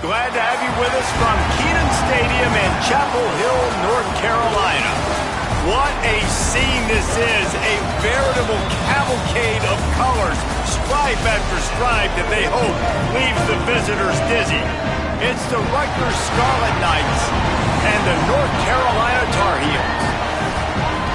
Glad to have you with us from Kenan Stadium in Chapel Hill, North Carolina. What a scene this is, a veritable cavalcade of colors, stripe after stripe that they hope leaves the visitors dizzy. It's the Rutgers Scarlet Knights and the North Carolina Tar Heels.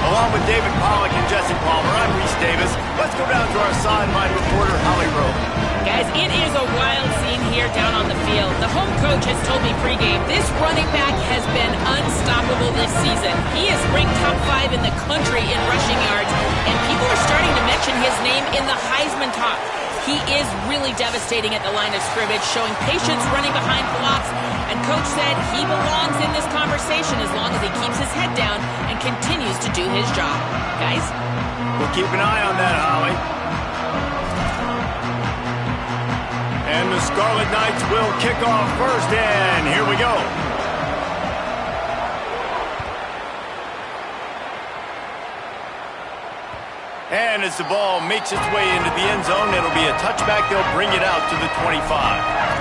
Along with David Pollack and Jesse Palmer, I'm Reese Davis. Let's go down to our sideline reporter, Holly Rowe. Guys, it is a wild scene here down on the field. The home coach has told me pregame this running back has been unstoppable this season. He is ranked top 5 in the country in rushing yards, and people are starting to mention his name in the Heisman talk. He is really devastating at the line of scrimmage, showing patience running behind blocks, and coach said he belongs in this conversation as long as he keeps his head down and continues to do his job. Guys? We'll keep an eye on that, Holly. And the Scarlet Knights will kick off first, and here we go. And as the ball makes its way into the end zone, it'll be a touchback. They'll bring it out to the 25.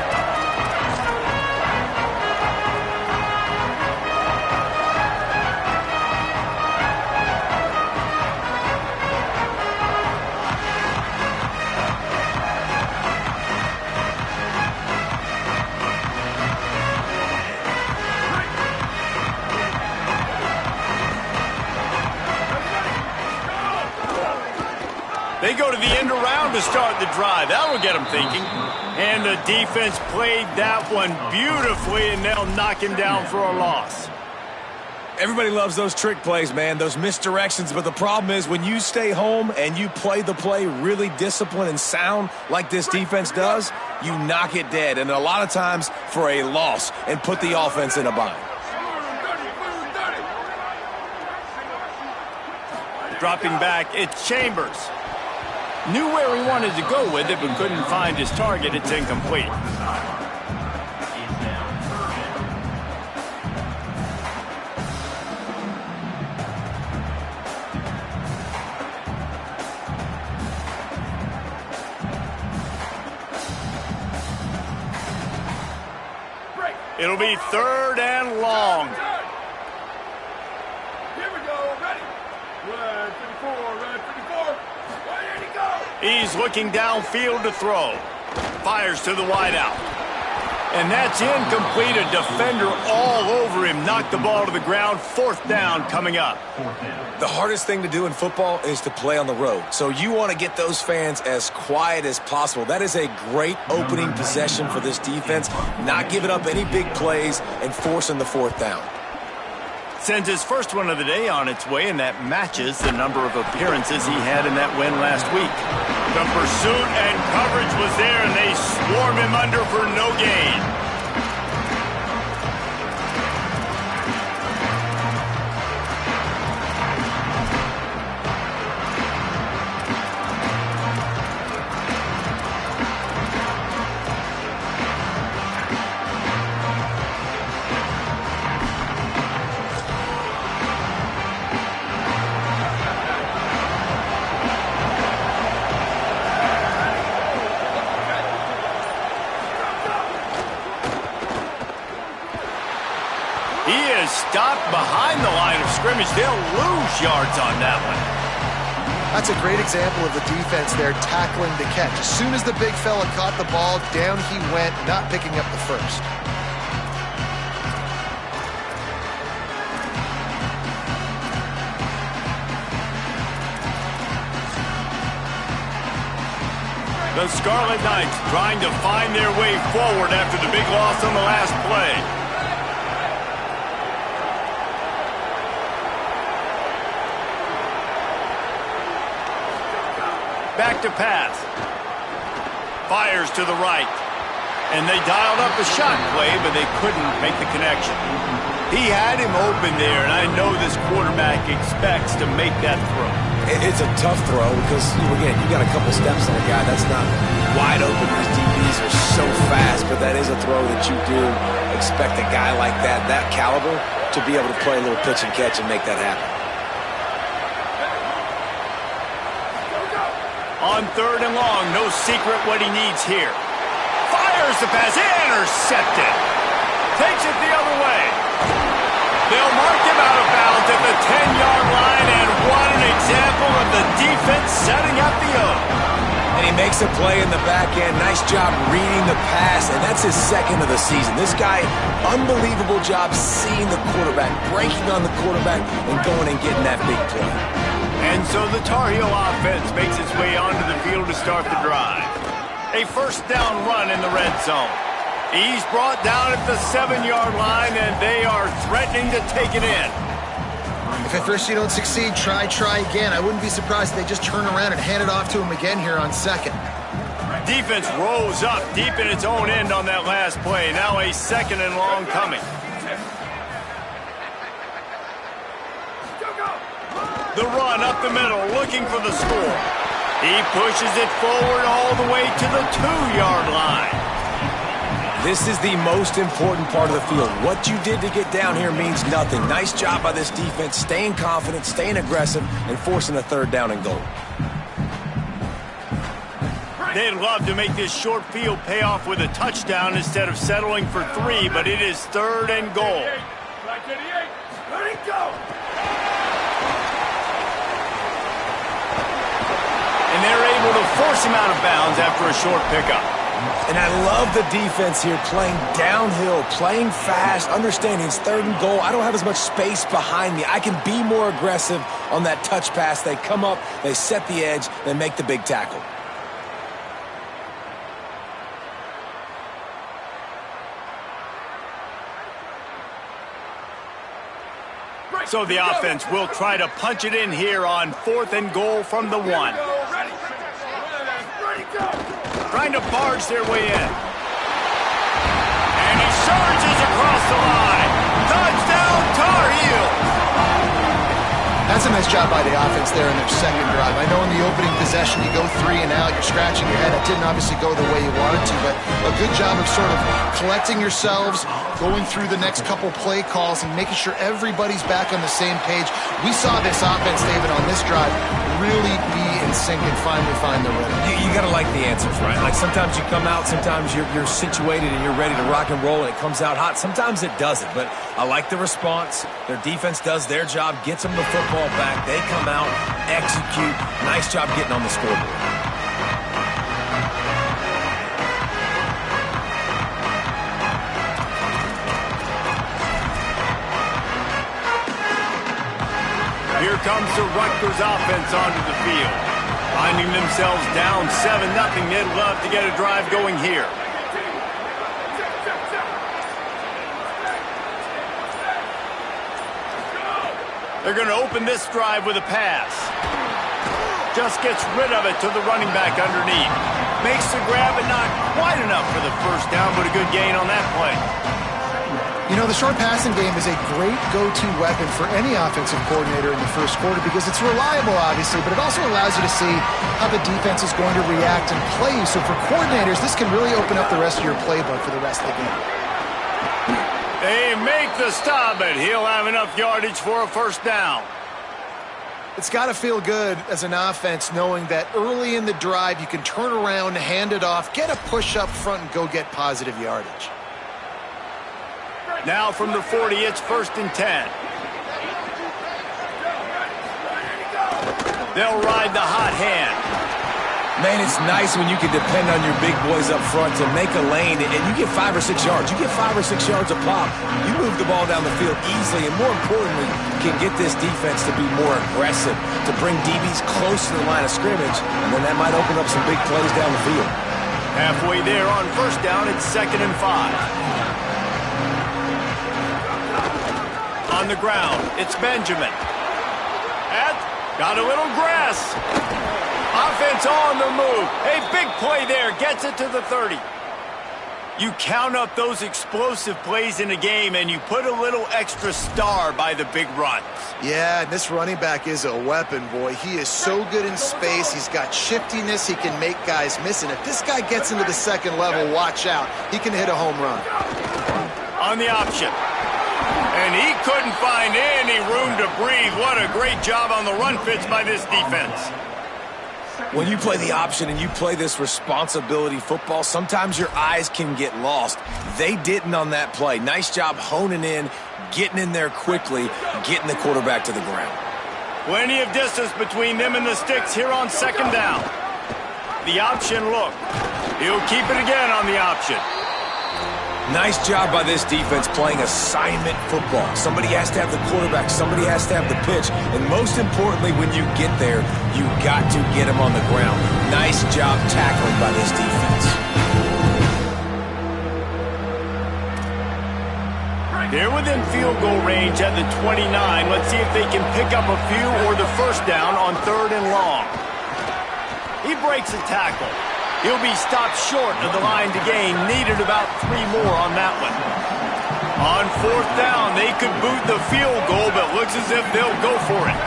They go to the end around to start the drive. That'll get them thinking. And the defense played that one beautifully, and they'll knock him down for a loss. Everybody loves those trick plays, man, those misdirections. But the problem is when you stay home and you play the play really disciplined and sound like this defense does, you knock it dead. And a lot of times for a loss and put the offense in a bind. Dropping back, it's Chambers. Knew where he wanted to go with it, but couldn't find his target. It's incomplete. It'll be third and long. Here we go, ready? Red 54, red 54. He's looking downfield to throw. Fires to the wideout. And that's incomplete. A defender all over him. Knocked the ball to the ground. Fourth down coming up. The hardest thing to do in football is to play on the road. So you want to get those fans as quiet as possible. That is a great opening possession for this defense. Not giving up any big plays and forcing the fourth down. Sends his first one of the day on its way, and that matches the number of appearances he had in that win last week. The pursuit and coverage was there, and they swarm him under for no gain. Stopped behind the line of scrimmage. They'll lose yards on that one. That's a great example of the defense there tackling the catch. As soon as the big fella caught the ball, down he went, not picking up the first. The Scarlet Knights trying to find their way forward after the big loss on the last play. Back to pass. Fires to the right. And they dialed up a shot play, but they couldn't make the connection. He had him open there, and I know this quarterback expects to make that throw. It's a tough throw because, again, you got a couple steps on a guy. That's not wide open. These DBs are so fast, but that is a throw that you do expect a guy like that caliber, to be able to play a little pitch and catch and make that happen. On third and long, no secret what he needs here. Fires the pass. Intercepted. Takes it the other way. They'll mark him out of bounds at the 10-yard line, and what an example of the defense setting up the O. And he makes a play in the back end. Nice job reading the pass, and that's his second of the season. This guy, unbelievable job seeing the quarterback, breaking on the quarterback, and going and getting that big play. And so the Tar Heel offense makes its way onto the field to start the drive. A first down run in the red zone. He's brought down at the 7-yard line, and they are threatening to take it in. If at first you don't succeed, try again. I wouldn't be surprised if they just turn around and hand it off to him again here on second. Defense rose up deep in its own end on that last play. Now a second and long coming. The run up the middle, looking for the score. He pushes it forward all the way to the 2-yard line. This is the most important part of the field. What you did to get down here means nothing. Nice job by this defense, staying confident, staying aggressive, and forcing a third down and goal. They'd love to make this short field pay off with a touchdown instead of settling for 3, but it is third and goal. Let it go. And they're able to force him out of bounds after a short pickup. And I love the defense here, playing downhill, playing fast, understanding it's third and goal. I don't have as much space behind me. I can be more aggressive on that touch pass. They come up, they set the edge, they make the big tackle. So the offense will try to punch it in here on 4th and goal from the 1. Trying to barge their way in. And he surges across the line. Touchdown, Tar Heels! That's a nice job by the offense there in their second drive. I know in the opening possession you go 3 and out, you're scratching your head. That didn't obviously go the way you wanted to, but a good job of sort of collecting yourselves, going through the next couple play calls and making sure everybody's back on the same page. We saw this offense, David, on this drive really be in sync and finally find the rhythm. You got to like the answers, right? Like sometimes you come out, sometimes you're situated and you're ready to rock and roll and it comes out hot. Sometimes it doesn't, but I like the response. Their defense does their job, gets them the football back. They come out, execute. Nice job getting on the scoreboard. Here comes the Rutgers offense onto the field. Finding themselves down 7-0, they'd love to get a drive going here. They're going to open this drive with a pass. Just gets rid of it to the running back underneath. Makes the grab, but not quite enough for the first down, but a good gain on that play. You know, the short passing game is a great go-to weapon for any offensive coordinator in the first quarter because it's reliable, obviously, but it also allows you to see how the defense is going to react and play. So for coordinators, this can really open up the rest of your playbook for the rest of the game. They make the stop, but he'll have enough yardage for a first down. It's got to feel good as an offense knowing that early in the drive you can turn around, hand it off, get a push up front, and go get positive yardage. Now from the 40, it's 1st and 10. They'll ride the hot hand. Man, it's nice when you can depend on your big boys up front to make a lane, and you get 5 or 6 yards. You get 5 or 6 yards a pop. You move the ball down the field easily, and more importantly, can get this defense to be more aggressive, to bring DBs close to the line of scrimmage, and then that might open up some big plays down the field. Halfway there on first down, it's 2nd and 5. On the ground, it's Benjamin. Got a little grass. Offense on the move. A big play there. Gets it to the 30. You count up those explosive plays in a game, and you put a little extra star by the big runs. Yeah, this running back is a weapon, boy. He is so good in space. He's got shiftiness. He can make guys miss. And if this guy gets into the second level, watch out. He can hit a home run. On the option. And he couldn't find any room to breathe. What a great job on the run fits by this defense. When you play the option and you play this responsibility football, sometimes your eyes can get lost. They didn't on that play. Nice job honing in, getting in there quickly, getting the quarterback to the ground. Plenty of distance between them and the sticks here on second down. The option look. He'll keep it again on the option. Nice job by this defense playing assignment football. Somebody has to have the quarterback. Somebody has to have the pitch. And most importantly, when you get there, you got to get him on the ground. Nice job tackling by this defense. They're within field goal range at the 29. Let's see if they can pick up a few or the first down on 3rd and long. He breaks a tackle. He'll be stopped short of the line to gain. Needed about 3 more on that one. On 4th down, they could boot the field goal, but looks as if they'll go for it.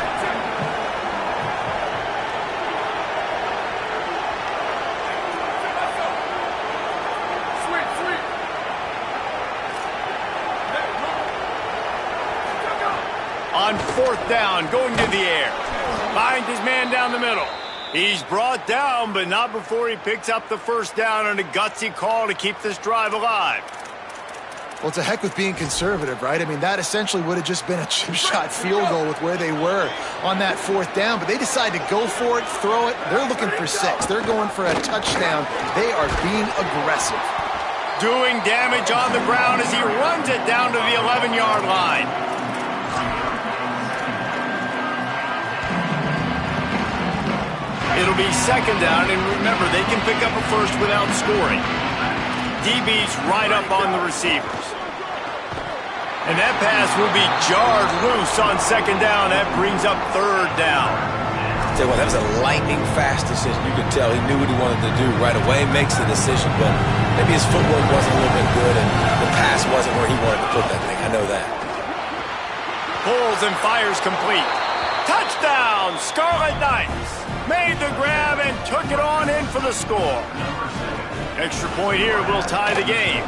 On 4th down, going to the air. Finds his man down the middle. He's brought down, but not before he picks up the first down on a gutsy call to keep this drive alive. Well, it's a heck with being conservative, right? I mean, that essentially would have just been a chip shot field goal with where they were on that 4th down, but they decide to go for it, throw it. They're looking for 6. They're going for a touchdown. They are being aggressive. Doing damage on the ground as he runs it down to the 11-yard line. It'll be second down, and remember, they can pick up a first without scoring. DB's right up on the receivers. And that pass will be jarred loose on second down. That brings up 3rd down. Tell you what, that was a lightning-fast decision. You could tell he knew what he wanted to do right away, makes the decision, but maybe his footwork wasn't a little bit good, and the pass wasn't where he wanted to put that thing. I know that. Pulls and fires complete. Touchdown, Scarlet Knights. Made the grab and took it on in for the score. Extra point here will tie the game.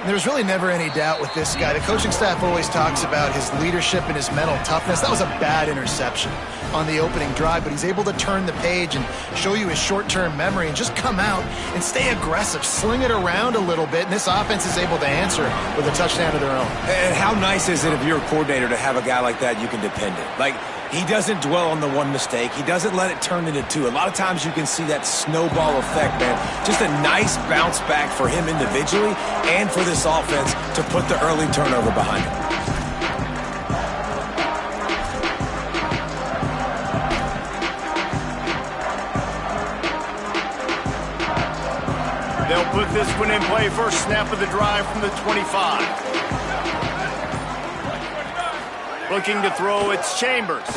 There's really never any doubt with this guy. The coaching staff always talks about his leadership and his mental toughness. That was a bad interception on the opening drive, but he's able to turn the page and show you his short-term memory and just come out and stay aggressive, sling it around a little bit, and this offense is able to answer with a touchdown of their own. And how nice is it if you're a coordinator to have a guy like that you can depend on? Like, he doesn't dwell on the one mistake. He doesn't let it turn into 2. A lot of times you can see that snowball effect, man. Just a nice bounce back for him individually and for this offense to put the early turnover behind him. They'll put this one in play. First snap of the drive from the 25. Looking to throw, it's Chambers.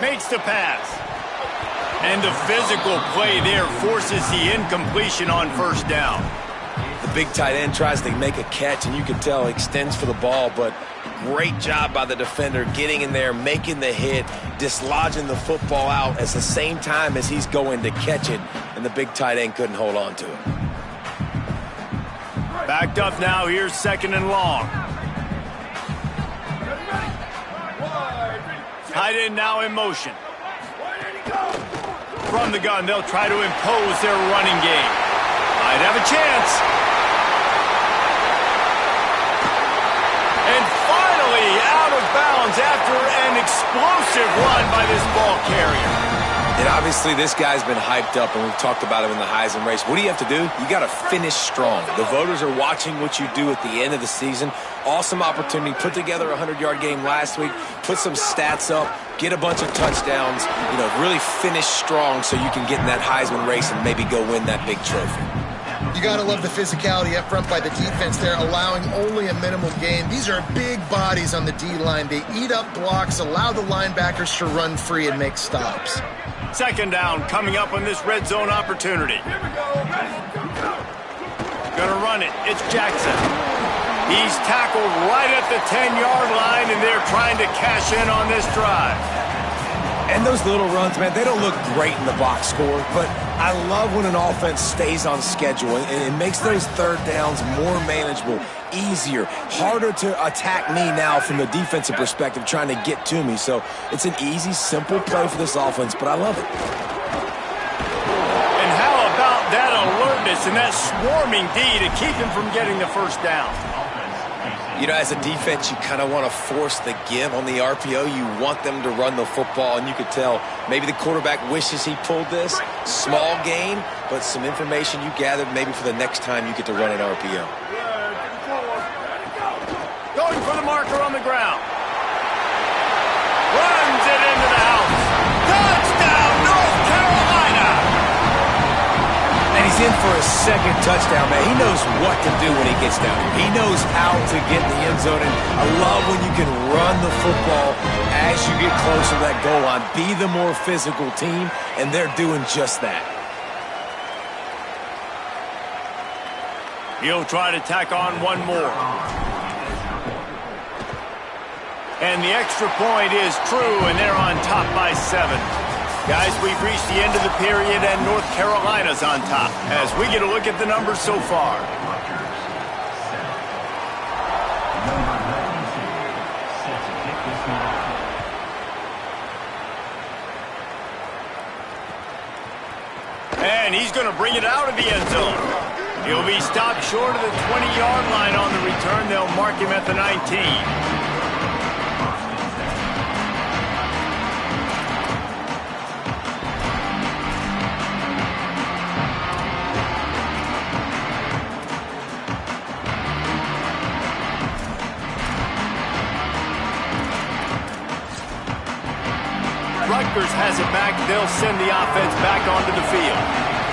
Makes the pass. And the physical play there forces the incompletion on first down. The big tight end tries to make a catch, and you can tell he extends for the ball, but great job by the defender getting in there, making the hit, dislodging the football out at the same time as he's going to catch it, and the big tight end couldn't hold on to it. Backed up now, here's 2nd and long. Tight end now in motion. From the gun, they'll try to impose their running game. Might have a chance. And finally out of bounds after an explosive run by this ball carrier. And obviously this guy's been hyped up, and we've talked about him in the Heisman race. What do you have to do? You got to finish strong. The voters are watching what you do at the end of the season. Awesome opportunity. Put together a 100-yard game last week. Put some stats up. Get a bunch of touchdowns. You know, really finish strong so you can get in that Heisman race and maybe go win that big trophy. You got to love the physicality up front by the defense there, allowing only a minimal gain. These are big bodies on the D-line. They eat up blocks, allow the linebackers to run free and make stops. Second down coming up on this red zone opportunity. Gonna run it. It's Jackson. He's tackled right at the 10-yard line, and they're trying to cash in on this drive. And those little runs, man, they don't look great in the box score, but I love when an offense stays on schedule, and it makes those third downs more manageable, easier, harder to attack me now from the defensive perspective trying to get to me. So it's an easy, simple play for this offense, but I love it. tremendous in that swarming D to keep him from getting the first down. You know, as a defense, you kind of want to force the give on the RPO. You want them to run the football, and you could tell maybe the quarterback wishes he pulled this. Small gain, but some information you gathered maybe for the next time you get to run an RPO. Going for the marker on the ground. Runs it into the house. Touchdown, North Carolina! And he's in for a second touchdown, man. He knows what to do when he gets down here. He knows how to get in the end zone, and I love when you can run the football as you get closer to that goal line. Be the more physical team, and they're doing just that. He'll try to tack on one more. And the extra point is true, and they're on top by 7. Guys, we've reached the end of the period, and North Carolina's on top as we get a look at the numbers so far. And he's going to bring it out of the end zone. He'll be stopped short of the 20-yard line on the return. They'll mark him at the 19. Rutgers has it back. They'll send the offense back onto the field.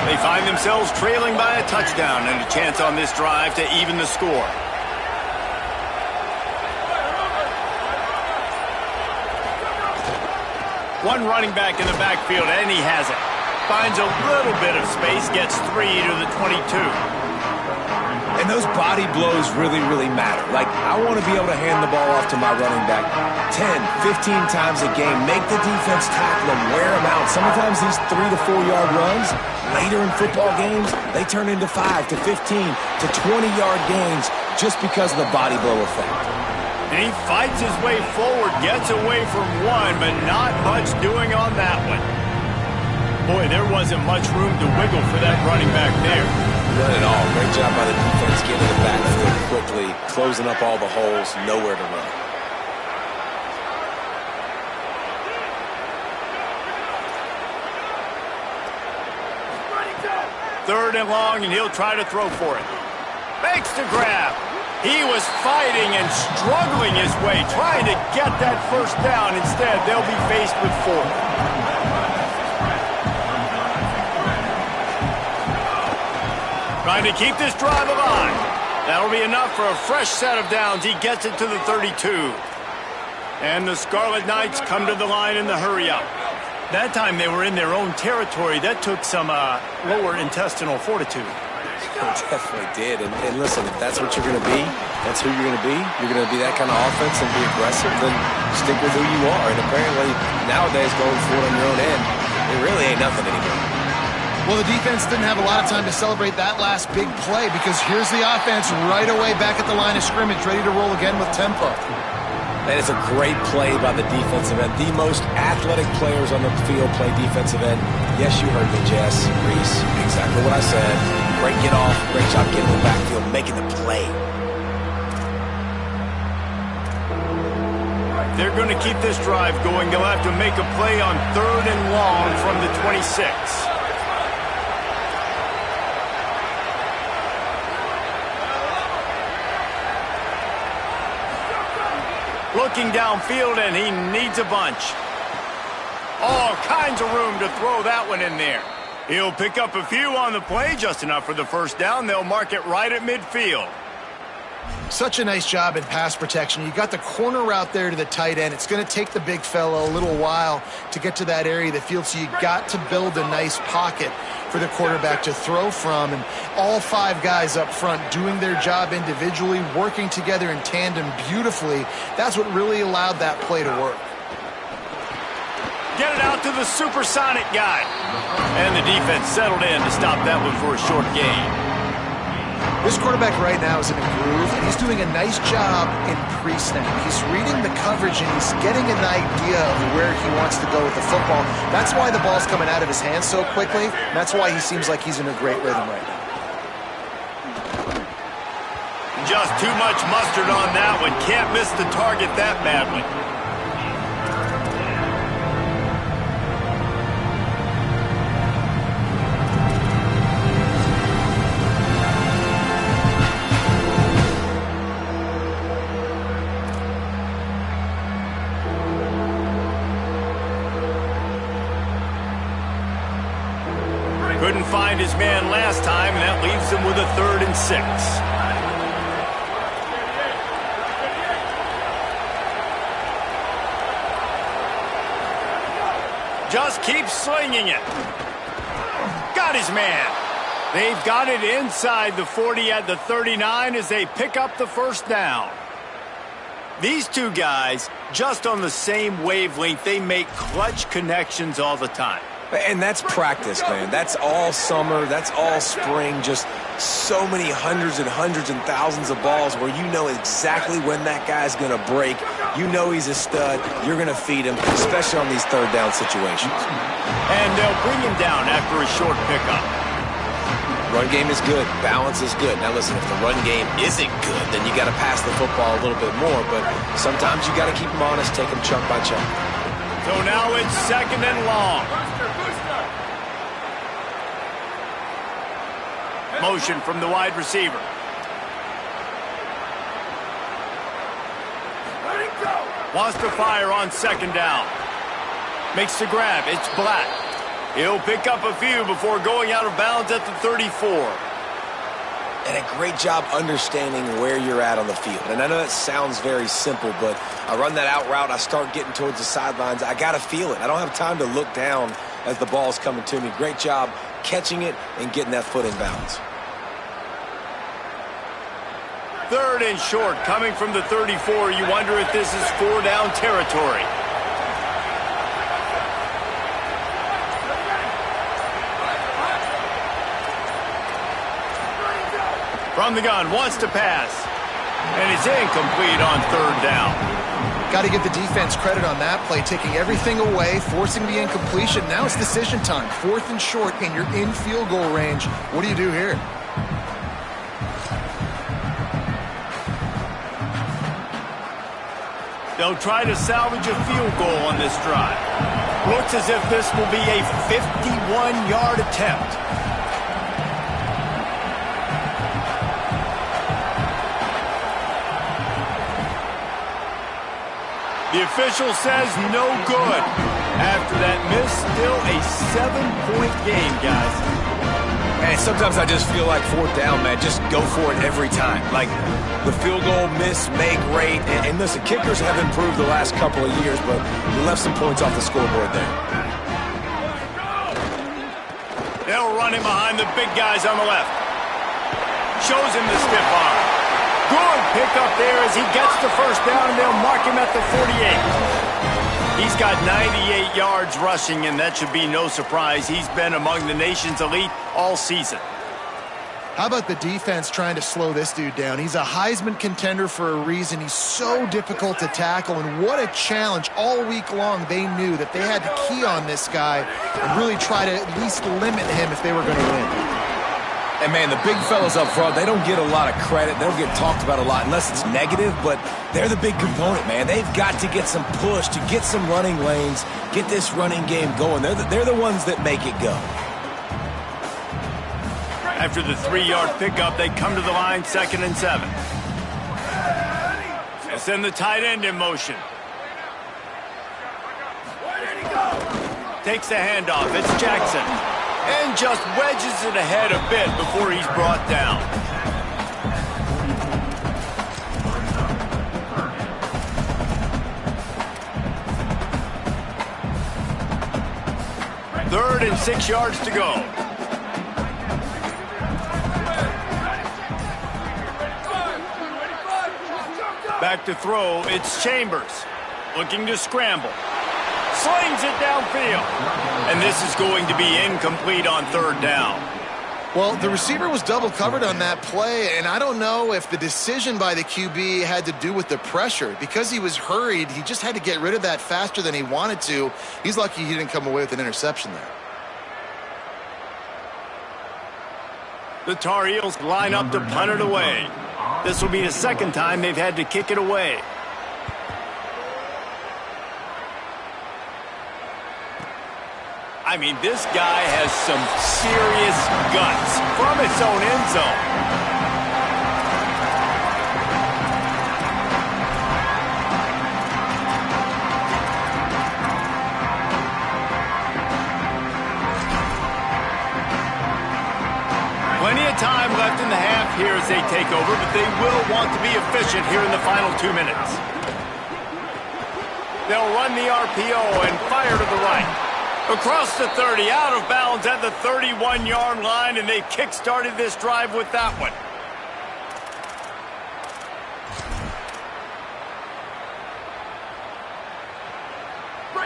They find themselves trailing by a touchdown and a chance on this drive to even the score. One running back in the backfield, and he has it. Finds a little bit of space, gets 3 to the 22. And those body blows really, really matter. Like, I want to be able to hand the ball off to my running back 10, 15 times a game. Make the defense tackle them, wear them out. Sometimes these 3 to 4 yard runs, later in football games, they turn into 5 to 15 to 20-yard gains just because of the body blow effect. And he fights his way forward, gets away from one, but not much doing on that one. Boy, there wasn't much room to wiggle for that running back there. None at all. Great job by the defense getting to the backfield quickly, closing up all the holes, nowhere to run. Third and long, and he'll try to throw for it. Makes the grab. He was fighting and struggling his way, trying to get that first down. Instead, they'll be faced with 4. Trying to keep this drive alive. That'll be enough for a fresh set of downs. He gets it to the 32. And the Scarlet Knights come to the line in the hurry-up. That time they were in their own territory. That took some lower intestinal fortitude. It definitely did. And listen, if that's what you're going to be, that's who you're going to be. You're going to be that kind of offense and be aggressive, then stick with who you are. And apparently, nowadays, going for it on your own end, it really ain't nothing anymore. Well, the defense didn't have a lot of time to celebrate that last big play because here's the offense right away back at the line of scrimmage, ready to roll again with tempo. That is a great play by the defensive end. The most athletic players on the field play defensive end. Yes, you heard me, Jess, Reese. Exactly what I said. Great get off, great job getting in the backfield, making the play. They're going to keep this drive going. They'll have to make a play on 3rd and long from the 26. Looking downfield, and he needs a bunch. All kinds of room to throw that one in there. He'll pick up a few on the play, just enough for the first down. They'll mark it right at midfield. Such a nice job in pass protection. You got the corner route there to the tight end. It's going to take the big fella a little while to get to that area of the field, so you got to build a nice pocket for the quarterback to throw from. And all 5 guys up front doing their job individually, working together in tandem beautifully. That's what really allowed that play to work. Get it out to the supersonic guy. And the defense settled in to stop that one for a short gain. This quarterback right now is in a groove, and he's doing a nice job in pre-snap. He's reading the coverage, and he's getting an idea of where he wants to go with the football. That's why the ball's coming out of his hands so quickly. That's why he seems like he's in a great rhythm right now. just too much mustard on that one. Can't miss the target that badly. Couldn't find his man last time, and that leaves him with a 3rd and 6. Just keep slinging it. Got his man. They've got it inside the 40 at the 39 as they pick up the 1st down. These two guys, just on the same wavelength, they make clutch connections all the time. And that's practice, man. That's all summer. That's all spring. Just so many hundreds and thousands of balls where you know exactly when that guy's going to break. You know he's a stud. You're going to feed him, especially on these 3rd down situations. And they'll bring him down after a short pickup. Run game is good. Balance is good. Now, listen, if the run game isn't good, then you got to pass the football a little bit more. But sometimes you got to keep them honest, take them chunk by chunk. So now it's 2nd and long. Motion from the wide receiver. Wants to fire on 2nd down. Makes the grab. It's Black. He'll pick up a few before going out of bounds at the 34. And a great job understanding where you're at on the field. And I know that sounds very simple, but I run that out route, I start getting towards the sidelines. I got to feel it. I don't have time to look down as the ball's coming to me. Great job catching it and getting that foot in bounds. 3rd and short, coming from the 34. You wonder if this is 4-down territory. From the gun, wants to pass. And it's incomplete on 3rd down. Got to give the defense credit on that play, taking everything away, forcing the incompletion. Now it's decision time. 4th and short, and you're in field goal range. What do you do here? They'll try to salvage a field goal on this drive. Looks as if this will be a 51-yard attempt. The official says no good. After that miss, still a 7-point game, guys. Man, sometimes I just feel like 4th down, man. Just go for it every time. Like the field goal miss, make rate. And listen, kickers have improved the last couple of years, but we left some points off the scoreboard there. They'll run him behind the big guys on the left. Shows him the stiff arm. Good pickup there as he gets the 1st down, and they'll mark him at the 48. He's got 98 yards rushing, and that should be no surprise. He's been among the nation's elite all season. How about the defense trying to slow this dude down? He's a Heisman contender for a reason. He's so difficult to tackle, and what a challenge. All week long, they knew that they had to key on this guy and really try to at least limit him if they were going to win. And, man, the big fellas up front, they don't get a lot of credit. They don't get talked about a lot unless it's negative, but they're the big component, man. They've got to get some push, to get some running lanes, get this running game going. They're the ones that make it go. After the 3-yard pickup, they come to the line, 2nd and 7. They'll send the tight end in motion. Takes the handoff. It's Jackson. And just wedges it ahead a bit before he's brought down. Third and 6 yards to go. Back to throw, it's Chambers. Looking to scramble. Slings it downfield. And this is going to be incomplete on 3rd down. Well, the receiver was double covered on that play, and I don't know if the decision by the QB had to do with the pressure. Because he was hurried, he just had to get rid of that faster than he wanted to. He's lucky he didn't come away with an interception there. The Tar Heels line up to punt it away. This will be the second time they've had to kick it away. I mean, this guy has some serious guts from its own end zone. Plenty of time left in the half here as they take over, but they will want to be efficient here in the final 2 minutes. They'll run the RPO and fire to the right. Across the 30, out of bounds at the 31-yard line, and they kick-started this drive with that one.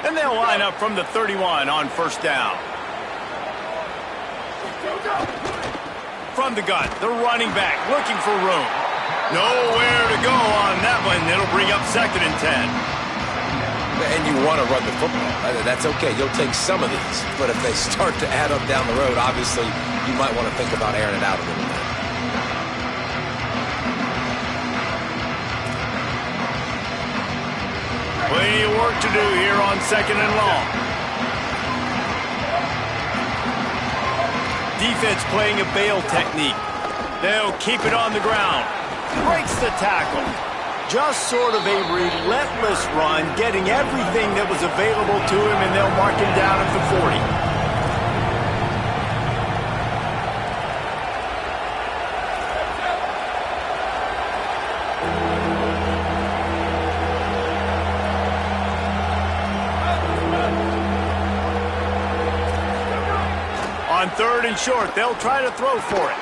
And they'll line up from the 31 on first down. From the gun, the running back looking for room. Nowhere to go on that one. It'll bring up 2nd and 10. And you want to run the football. That's okay. You'll take some of these. But if they start to add up down the road, obviously, you might want to think about airing it out a little bit. Plenty of work to do here on 2nd and long. Defense playing a bail technique. They'll keep it on the ground. Breaks the tackle. Just sort of a relentless run, getting everything that was available to him, and they'll mark him down at the 40. On 3rd and short, they'll try to throw for it.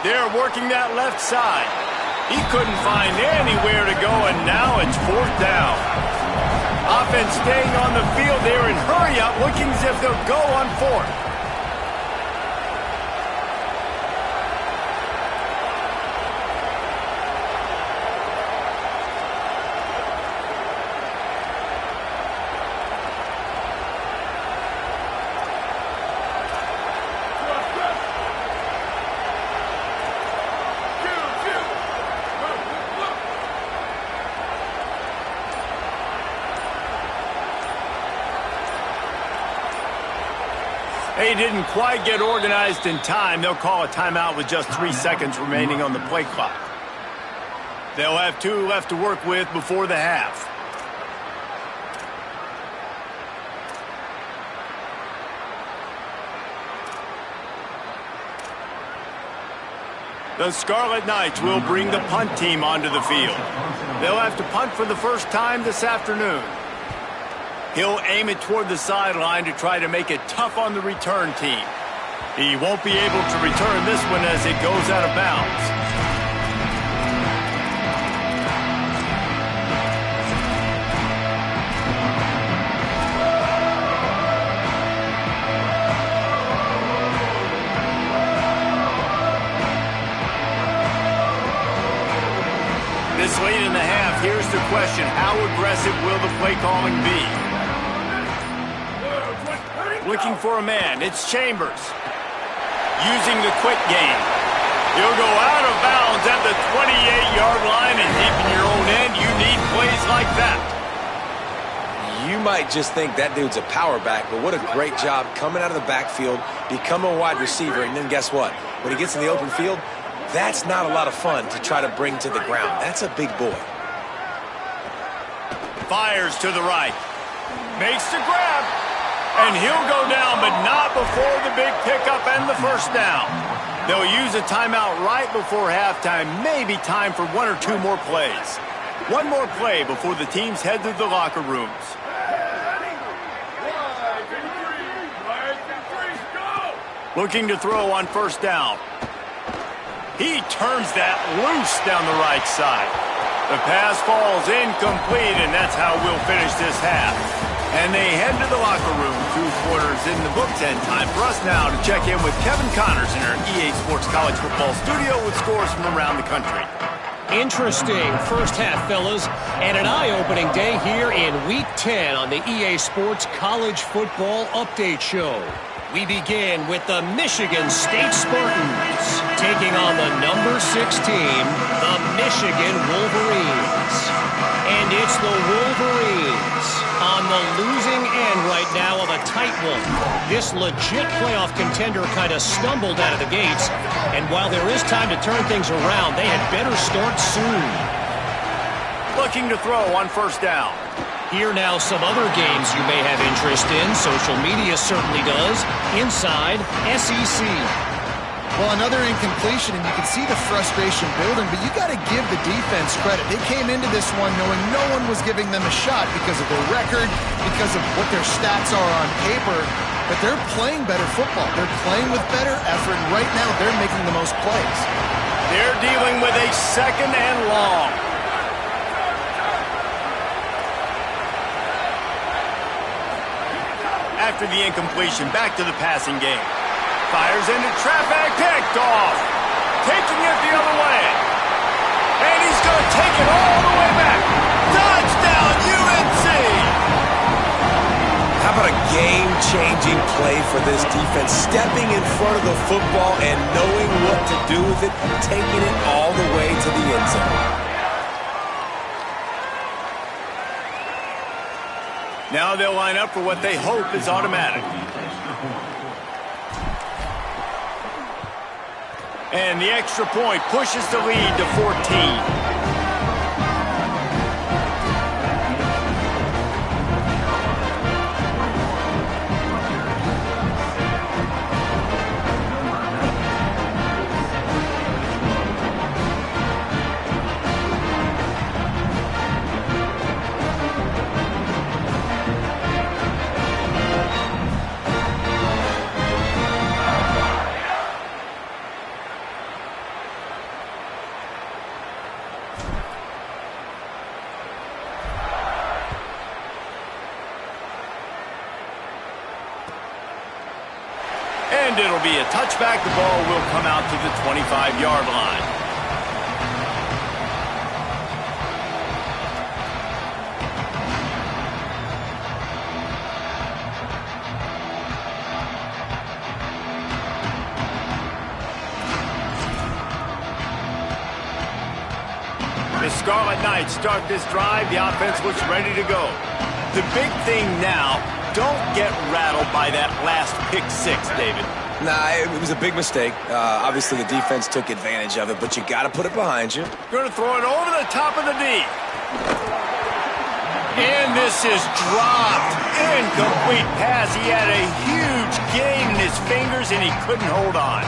They're working that left side. He couldn't find anywhere to go, and now it's 4th down. Offense staying on the field there and hurry up, looking as if they'll go on 4th. They didn't quite get organized in time. They'll call a timeout with just 3 seconds remaining on the play clock. They'll have 2 left to work with before the half. The Scarlet Knights will bring the punt team onto the field. They'll have to punt for the first time this afternoon. He'll aim it toward the sideline to try to make it tough on the return team. He won't be able to return this one as it goes out of bounds. This late in the half, here's the question: how aggressive will the play calling be? Looking for a man, it's Chambers. Using the quick game. He'll go out of bounds at the 28-yard line, and deep in your own end, you need plays like that. You might just think that dude's a power back, but what a great job coming out of the backfield, become a wide receiver, and then guess what? When he gets in the open field, that's not a lot of fun to try to bring to the ground. That's a big boy. Fires to the right. Makes the grab. And he'll go down, but not before the big pickup and the first down. They'll use a timeout right before halftime. Maybe time for 1 or 2 more plays. One more play before the teams head to the locker rooms. Looking to throw on first down. He turns that loose down the right side. The pass falls incomplete, and that's how we'll finish this half. And they head to the locker room. 2 quarters in the books, and time for us now to check in with Kevin Connors in our EA Sports College Football studio with scores from around the country. Interesting first half, fellas, and an eye-opening day here in Week 10 on the EA Sports College Football Update Show. We begin with the Michigan State Spartans taking on the number 6 team, the Michigan Wolverines. And it's the Wolverines on the losing end right now of a tight one. This legit playoff contender kind of stumbled out of the gates, and while there is time to turn things around, they had better start soon. Looking to throw on first down. Here now some other games you may have interest in. Social media certainly does. Inside SEC. Well, another incompletion, and you can see the frustration building, but you got to give the defense credit. They came into this one knowing no one was giving them a shot because of their record, because of what their stats are on paper, but they're playing better football. They're playing with better effort, and right now they're making the most plays. They're dealing with a second and long. After the incompletion, back to the passing game. Fires into traffic, picked off. Taking it the other way. And he's going to take it all the way back. Touchdown, UNC! How about a game-changing play for this defense? Stepping in front of the football and knowing what to do with it, taking it all the way to the end zone. Now they'll line up for what they hope is automatic. And the extra point pushes the lead to 14. And it'll be a touchback. The ball will come out to the 25-yard line. The Scarlet Knights start this drive. The offense looks ready to go. The big thing now, don't get rattled by that last pick six, David. Nah, it was a big mistake. Obviously, the defense took advantage of it, but you got to put it behind you. Going to throw it over the top of the knee. And this is dropped. Incomplete pass. He had a huge gain in his fingers, and he couldn't hold on.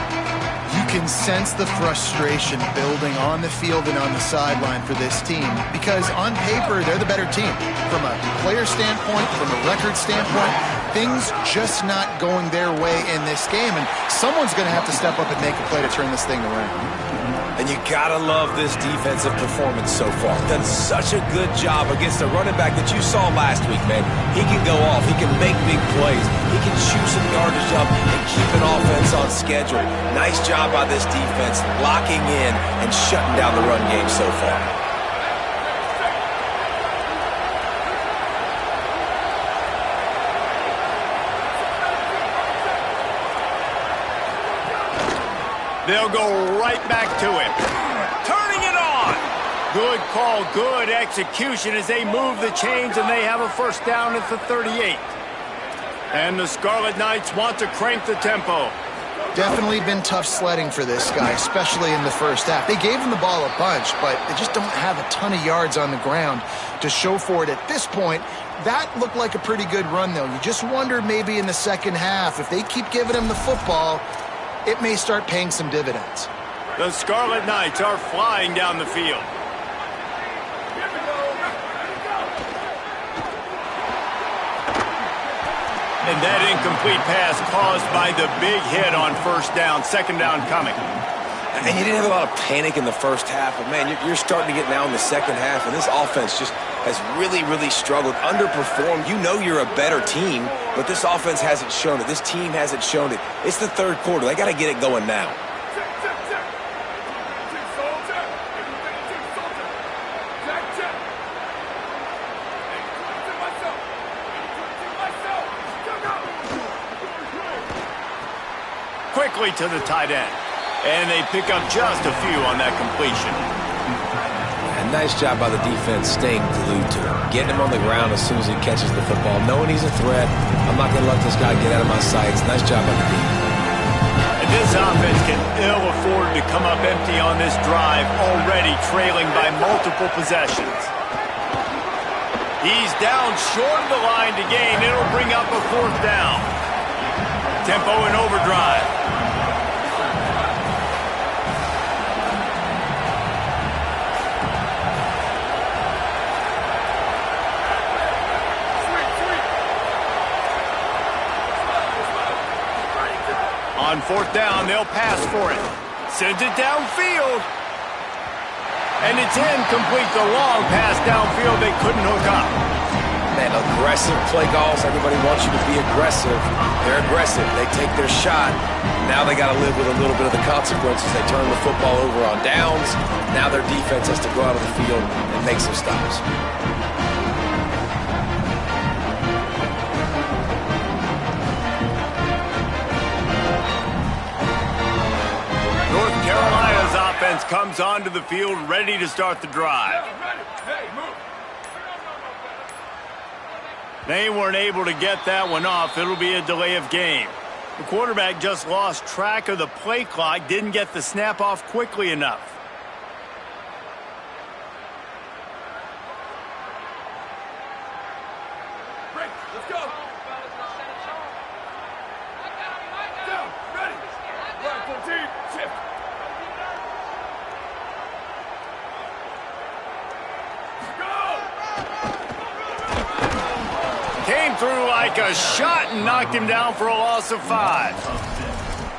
You can sense the frustration building on the field and on the sideline for this team because on paper, they're the better team. From a player standpoint, from a record standpoint, things just not going their way in this game, and someone's going to have to step up and make a play to turn this thing around. And you gotta love this defensive performance so far. Done such a good job against the running back that you saw last week, man. He can go off. He can make big plays. He can chew some yardage up and keep an offense on schedule. Nice job by this defense locking in and shutting down the run game so far. They'll go right back to him. Turning it on. Good call, good execution as they move the chains and they have a first down at the 38. And the Scarlet Knights want to crank the tempo. Definitely been tough sledding for this guy, especially in the first half. They gave him the ball a bunch, but they just don't have a ton of yards on the ground to show for it at this point. That looked like a pretty good run, though. You just wonder maybe in the second half, if they keep giving him the football, it may start paying some dividends. The Scarlet Knights are flying down the field. And that incomplete pass caused by the big hit on first down, second down coming. And you didn't have a lot of panic in the first half, but man, you're starting to get now in the second half, and this offense just has really struggled, underperformed. You know you're a better team, but this offense hasn't shown it. This team hasn't shown it. It's the third quarter. They got to get it going now. quickly to the tight end. And they pick up just a few on that completion. And nice job by the defense staying glued to him. Getting him on the ground as soon as he catches the football. Knowing he's a threat. I'm not going to let this guy get out of my sights. Nice job by the defense. And this offense can ill afford to come up empty on this drive, already trailing by multiple possessions. He's down short of the line to gain. It'll bring up a 4th down. Tempo in overdrive. On 4th down, they'll pass for it. Sends it downfield. And it's incomplete. The long pass downfield they couldn't hook up. Man, aggressive play calls. Everybody wants you to be aggressive. They're aggressive. They take their shot. Now they got to live with a little bit of the consequences. They turn the football over on downs. Now their defense has to go out of the field and make some stops. North Carolina's offense comes onto the field ready to start the drive. They weren't able to get that one off. It'll be a delay of game. The quarterback just lost track of the play clock, didn't get the snap off quickly enough. Let's go. Down, ready. Right, 14, shift. Came through like a shot and knocked him down for a loss of 5.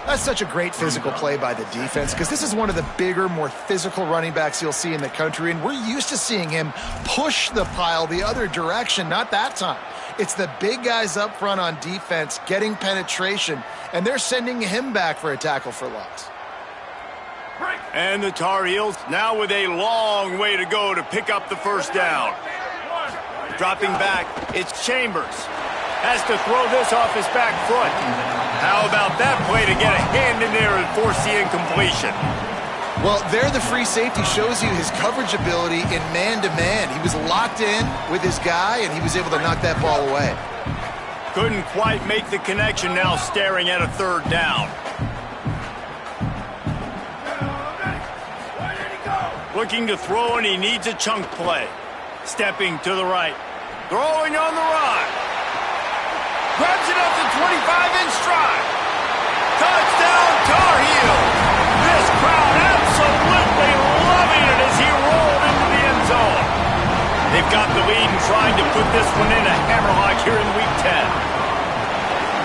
That's such a great physical play by the defense because this is one of the bigger, more physical running backs you'll see in the country, and we're used to seeing him push the pile the other direction. Not that time. It's the big guys up front on defense getting penetration, and they're sending him back for a tackle for loss. And the Tar Heels now with a long way to go to pick up the 1st down. Dropping back, it's Chambers. Has to throw this off his back foot. How about that play to get a hand in there and force the incompletion? Well, there the free safety shows you his coverage ability in man-to-man. He was locked in with his guy, and he was able to knock that ball away. Couldn't quite make the connection, now staring at a 3rd down. Looking to throw, and he needs a chunk play. Stepping to the right. Throwing on the run. Grabs it up to 25 in stride. Touchdown, Tar Heels. This crowd absolutely loving it as he rolled into the end zone. They've got the lead and trying to put this one in a hammerlock here in Week 10.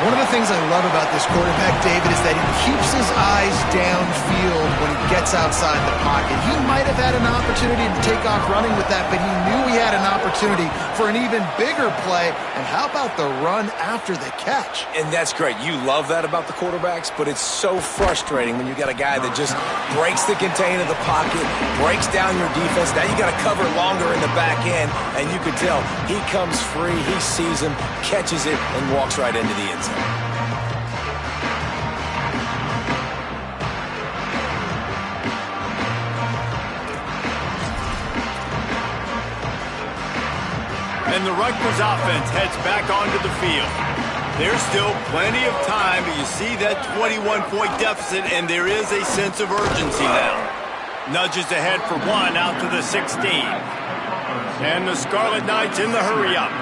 One of the things I love about this quarterback, David, is that he keeps his eyes downfield when he gets outside the pocket. He might have had an opportunity to take off running with that, but he knew he had an opportunity for an even bigger play. And how about the run after the catch? And that's great. You love that about the quarterbacks, but it's so frustrating when you got a guy that just breaks the contain of the pocket, breaks down your defense. Now you got to cover longer in the back end, and you can tell he comes free, he sees him, catches it, and walks right into the end zone. And the Rutgers offense heads back onto the field. There's still plenty of time, but you see that 21-point deficit, and there is a sense of urgency now. Nudges ahead for 1 out to the 16. And the Scarlet Knights in the hurry-up.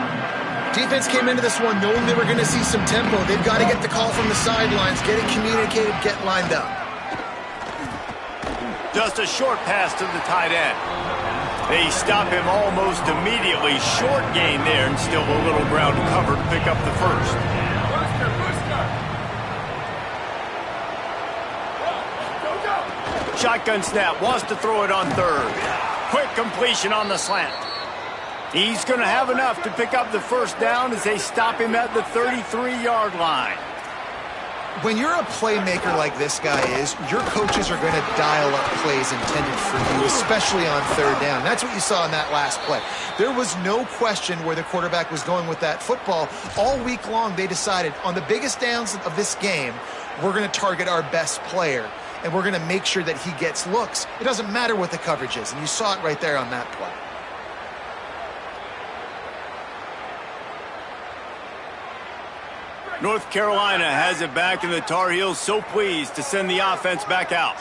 Defense came into this one knowing they were going to see some tempo. They've got to get the call from the sidelines, get it communicated, get lined up. Just a short pass to the tight end. They stop him almost immediately. Short gain there, and still a little ground to cover to pick up the 1st. Shotgun snap, wants to throw it on 3rd. Quick completion on the slant. He's going to have enough to pick up the 1st down as they stop him at the 33-yard line. When you're a playmaker like this guy is, your coaches are going to dial up plays intended for you, especially on third down. That's what you saw in that last play. There was no question where the quarterback was going with that football. All week long, they decided on the biggest downs of this game, we're going to target our best player, and we're going to make sure that he gets looks. It doesn't matter what the coverage is, and you saw it right there on that play. North Carolina has it back, and the Tar Heels so pleased to send the offense back out.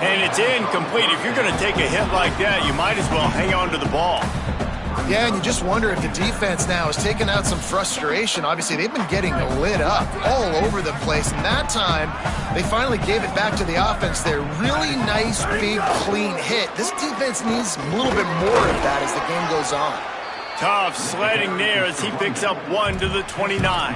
And it's incomplete. If you're going to take a hit like that, you might as well hang on to the ball. Yeah, and you just wonder if the defense now is taking out some frustration. Obviously, they've been getting lit up all over the place, and that time they finally gave it back to the offense there. Really nice, big, clean hit. This defense needs a little bit more of that as the game goes on. Tough sledding there as he picks up 1 to the 29.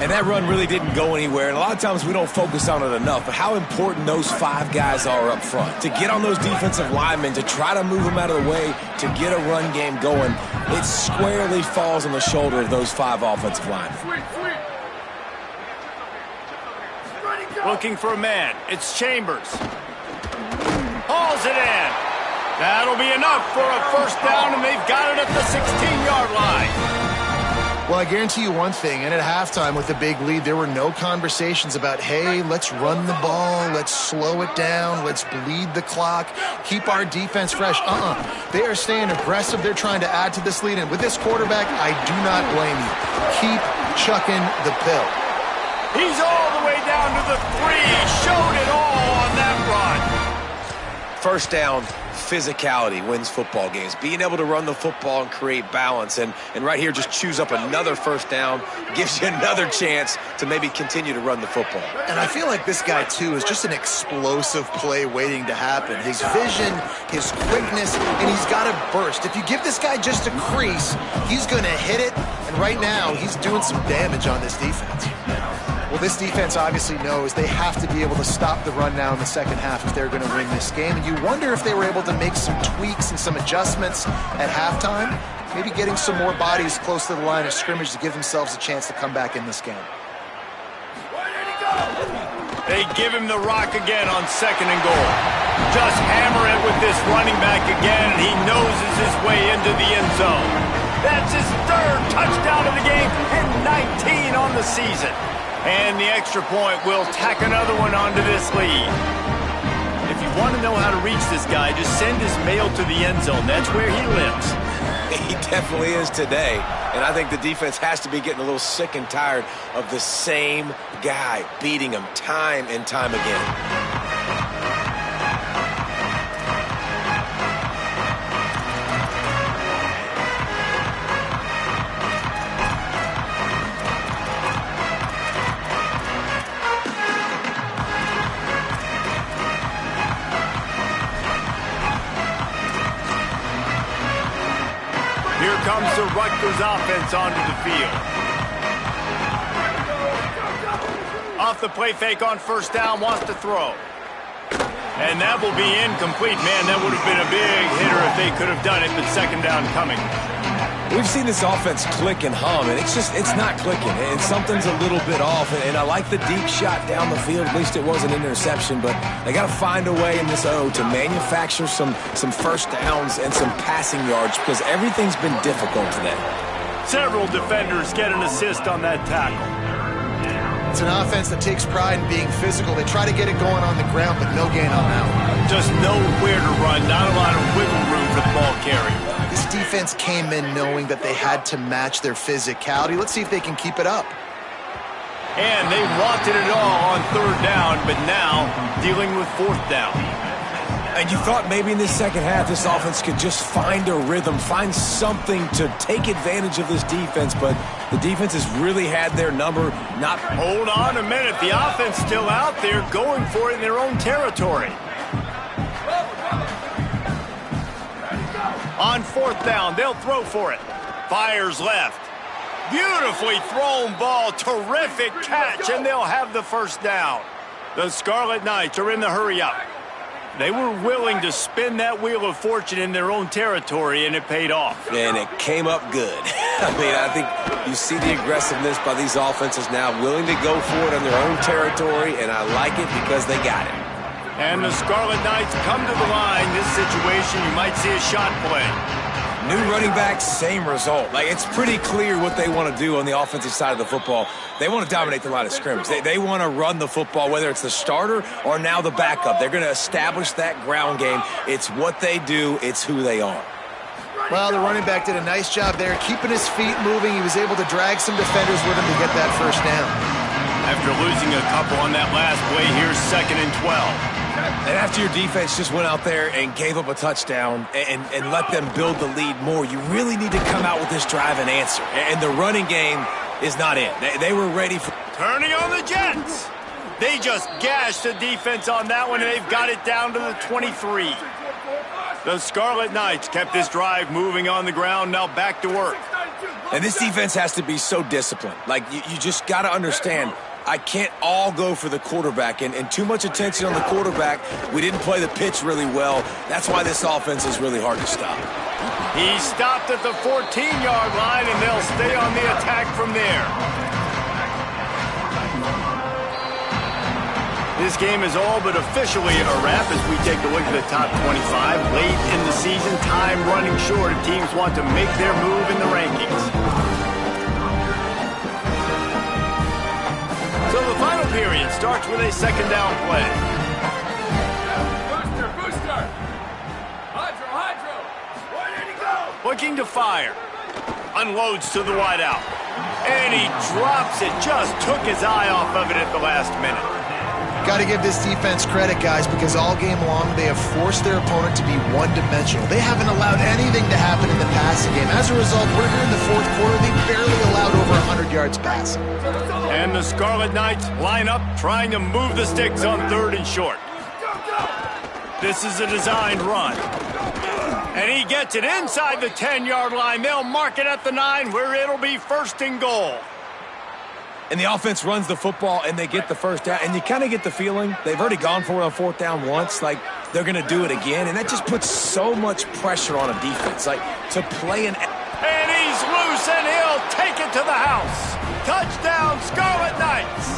And that run really didn't go anywhere. And a lot of times we don't focus on it enough, but how important those 5 guys are up front. To get on those defensive linemen, to try to move them out of the way, to get a run game going, it squarely falls on the shoulder of those 5 offensive linemen. Looking for a man. It's Chambers. Hauls it in. That'll be enough for a first down, and they've got it at the 16-yard line. Well, I guarantee you one thing, and at halftime with the big lead, there were no conversations about, hey, let's run the ball, let's slow it down, let's bleed the clock, keep our defense fresh. They are staying aggressive. They're trying to add to this lead, and with this quarterback, I do not blame you. Keep chucking the pill. He's all the way down to the 3. Showed it all on that run. First down, physicality wins football games. Being able to run the football and create balance. And right here, just choose up another first down, gives you another chance to maybe continue to run the football. And I feel like this guy, too, is just an explosive play waiting to happen. His vision, his quickness, and he's got to burst. If you give this guy just a crease, he's going to hit it. And right now, he's doing some damage on this defense. Well, this defense obviously knows they have to be able to stop the run now in the second half if they're going to win this game. And you wonder if they were able to make some tweaks and some adjustments at halftime, maybe getting some more bodies close to the line of scrimmage to give themselves a chance to come back in this game. They give him the rock again on 2nd and goal. Just hammer it with this running back again, and he noses his way into the end zone. That's his 3rd touchdown of the game and 19 on the season. And the extra point will tack another one onto this lead. If you want to know how to reach this guy, just send his mail to the end zone. That's where he lives. He definitely is today. And I think the defense has to be getting a little sick and tired of the same guy beating him time and time again. Comes the Rutgers offense onto the field. Off the play fake on first down, wants to throw. And that will be incomplete. Man, that would have been a big hitter if they could have done it, but 2nd down coming. We've seen this offense click and hum, and it's not clicking. And something's a little bit off. And I like the deep shot down the field. At least it wasn't an interception. But they got to find a way in this O to manufacture some first downs and some passing yards because everything's been difficult today. Several defenders get an assist on that tackle. It's an offense that takes pride in being physical. They try to get it going on the ground, but no gain on that one. Just nowhere to run. Not a lot of wiggle room for the ball carrier. This defense came in knowing that they had to match their physicality. Let's see if they can keep it up. And they wanted it all on 3rd down, but now dealing with 4th down. And you thought maybe in this second half this offense could just find a rhythm, find something to take advantage of this defense, but the defense has really had their number. Hold on a minute. The offense still out there going for it in their own territory. On 4th down, they'll throw for it. Fires left. Beautifully thrown ball. Terrific catch, and they'll have the first down. The Scarlet Knights are in the hurry up. They were willing to spin that wheel of fortune in their own territory, and it paid off. And it came up good. I mean, I think you see the aggressiveness by these offenses now, willing to go for it on their own territory, and I like it because they got it. And the Scarlet Knights come to the line. This situation, you might see a shot play. New running back, same result. Like, it's pretty clear what they want to do on the offensive side of the football. They want to dominate the line of scrimmage. They want to run the football, whether it's the starter or now the backup. They're going to establish that ground game. It's what they do. It's who they are. Well, the running back did a nice job there, keeping his feet moving. He was able to drag some defenders with him to get that first down. After losing a couple on that last play, here's 2nd and 12. And after your defense just went out there and gave up a touchdown and let them build the lead more, you really need to come out with this drive and answer. And the running game is not it. They were ready for... Turning on the Jets. They just gashed the defense on that one, and they've got it down to the 23. The Scarlet Knights kept this drive moving on the ground, now back to work. And this defense has to be so disciplined. Like, you just got to understand, I can't all go for the quarterback, and too much attention on the quarterback. We didn't play the pitch really well. That's why this offense is really hard to stop. He stopped at the 14-yard line, and they'll stay on the attack from there. This game is all but officially a wrap as we take a look at the top 25. Late in the season, time running short, and teams want to make their move in the rankings. So the final period starts with a 2nd down play. Booster! Hydro! Where did he go? Looking to fire. Unloads to the wideout. And he drops it. Just took his eye off of it at the last minute. Got to give this defense credit, guys, because all game long they have forced their opponent to be one-dimensional. They haven't allowed anything to happen in the passing game. As a result, we're here in the 4th quarter. They barely allowed over 100 yards passing. And the Scarlet Knights line up, trying to move the sticks on 3rd and short. This is a designed run. And he gets it inside the 10-yard line. They'll mark it at the 9, where it'll be 1st and goal. And the offense runs the football, and they get the first down. And you kind of get the feeling they've already gone for it on 4th down once. Like, they're going to do it again. And that just puts so much pressure on a defense. Like, to play an... And he's loose, and he'll take it to the house. Touchdown, Scarlet Knights.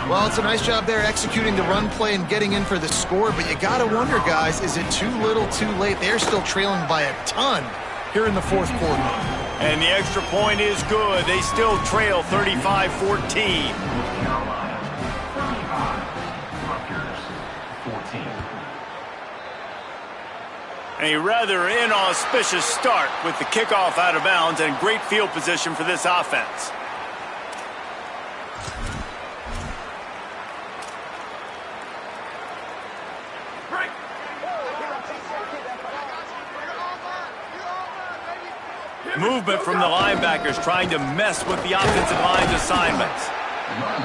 Well, it's a nice job there executing the run play and getting in for the score. But you got to wonder, guys, is it too little too late? They're still trailing by a ton here in the 4th quarter. And the extra point is good. They still trail 35-14. A rather inauspicious start with the kickoff out of bounds and great field position for this offense. Movement from the linebackers trying to mess with the offensive line's assignments.